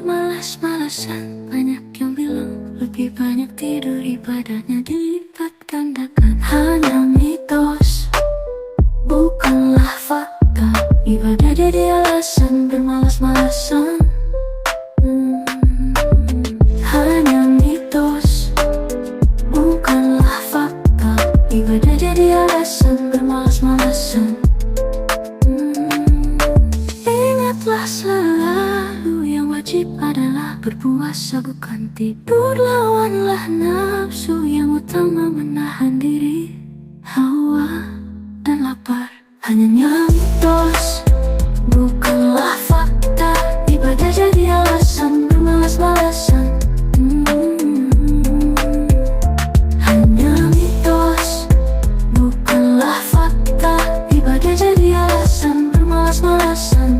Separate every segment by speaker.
Speaker 1: bermalas-malasan. Banyak yang bilang lebih banyak tidur ibadahnya dilipat gandakan. Hanya mitos, bukanlah fakta. Ibadah jadi alasan bermalas-malasan. Hanya mitos, bukanlah fakta. Ibadah jadi alasan bermalas-malasan. Ingatlah selalu yang wajib adalah berpuasa bukan tidur. Lawanlah nafsu, yang utama menahan diri, hawa dan lapar. Hanya mitos, bukanlah fakta. Ibadah jadi alasan bermalas-malasan. Hanya mitos, bukanlah fakta. Ibadah jadi alasan bermalas-malasan.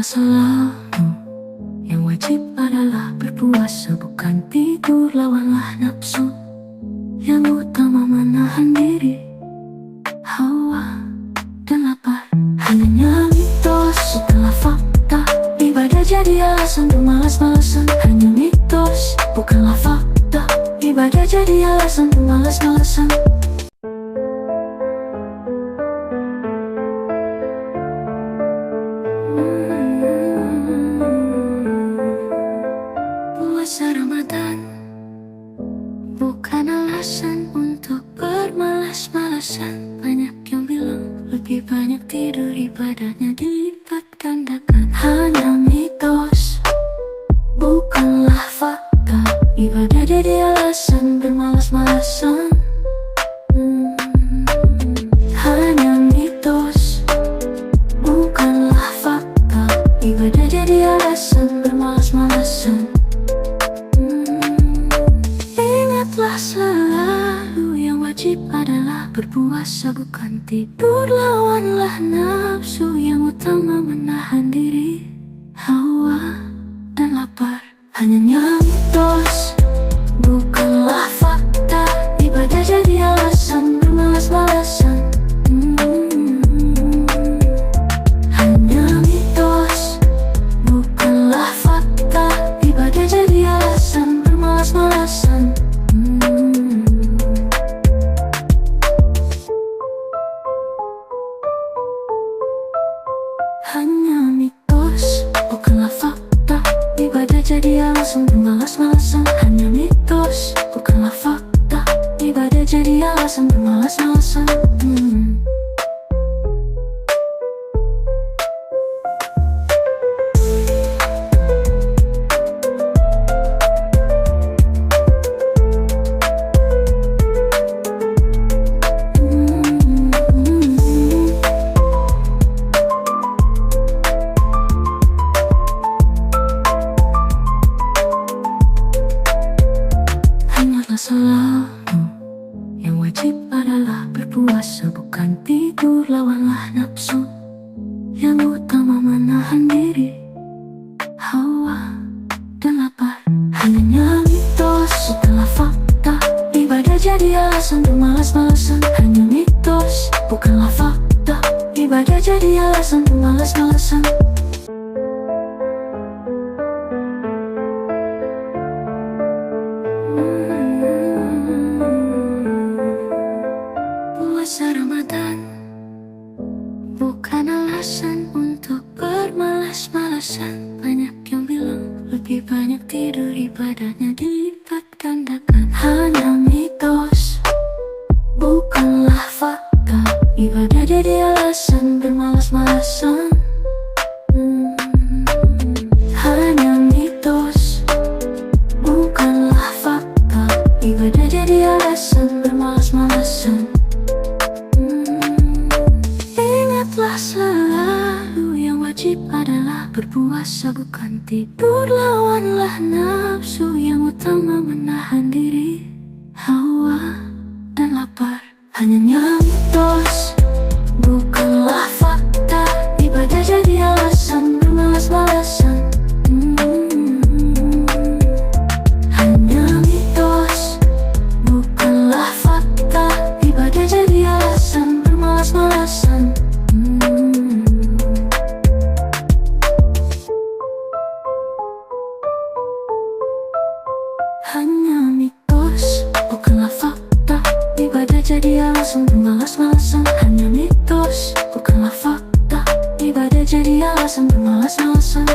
Speaker 1: Selalu yang wajib adalah berpuasa bukan tidur. Lawanlah nafsu, yang utama menahan diri, hawa dan lapar. Hanya mitos, bukanlah fakta. Ibadah jadi alasan bermalas-malasan. Hanya mitos, bukanlah fakta. Ibadah jadi alasan bermalas-malasan. Puasa Ramadan bukan alasan untuk bermalas-malasan. Banyak yang bilang lebih banyak tidur ibadahnya dilipat gandakan. Hanya mitos, bukanlah fakta. Ibadah jadi alasan bermalas-malasan. Hanya mitos, bukanlah fakta. Ibadah jadi alasan bermalas-malasan. Ingatlah selalu yang wajib adalah berpuasa bukan tidur. Lawanlah nafsu, yang utama menahan diri, hawa dan lapar. Hanya mitos, bukanlah fakta. Ibadah jadi alasan bermalas-malasan. Hanya mitos, bukanlah fakta. Ibadah jadi alasan bermalas-malasan. Hanya mitos, bukanlah fakta. Ibadah jadi alasan bermalas-malasan. Hanya mitos, bukanlah fakta. Ibadah jadi alasan bermalas-malasan. Selalu yang wajib adalah berpuasa bukan tidur. Lawanlah nafsu, yang utama menahan diri, hawa dan lapar. Hanya mitos, bukanlah fakta. Ibadah jadi alasan bermalas-malasan. Hanya mitos, bukanlah fakta. Ibadah jadi alasan bermalas-malasan. Puasa Ramadan bukan alasan untuk bermalas-malasan. Banyak yang bilang lebih banyak tidur ibadahnya dilipat gandakan. Hanya mitos, bukanlah fakta. Ibadah jadi alasan bermalas-malasan. Hanya mitos, bukanlah fakta. Ibadah jadi alasan bermalas-malasan. Ingatlah selalu yang wajib adalah berpuasa bukan tidur. Lawanlah nafsu, yang utama utama menahan diri, hawa dan lapar hanya mitos, bukanlah fakta. Ibadah jadi alasan bermalas-malasan. Hanya mitos, bukanlah fakta. Ibadah jadi alasan bermalas-malasan. Hanya mitos, bukanlah fakta. Ibadah jadi alasan bermalas-malasan. Hanya mitos, bukanlah fakta. Ibadah jadi alasan bermalas-malasan.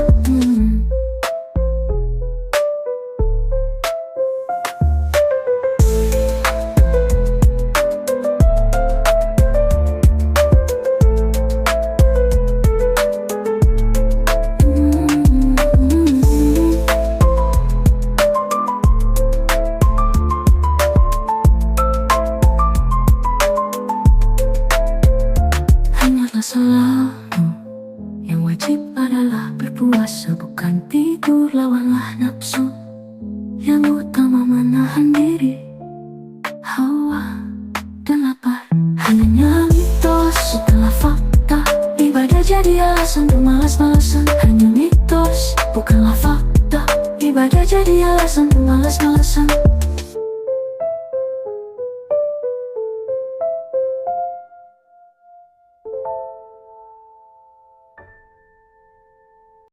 Speaker 1: Selalu yang wajib adalah berpuasa, bukan tidur. Lawanlah nafsu, yang utama menahan diri, hawa dan lapar hanya mitos, bukanlah fakta. Ibadah jadi alasan bermalas-malasan. Hanya mitos, bukanlah fakta. Ibadah jadi alasan bermalas-malasan.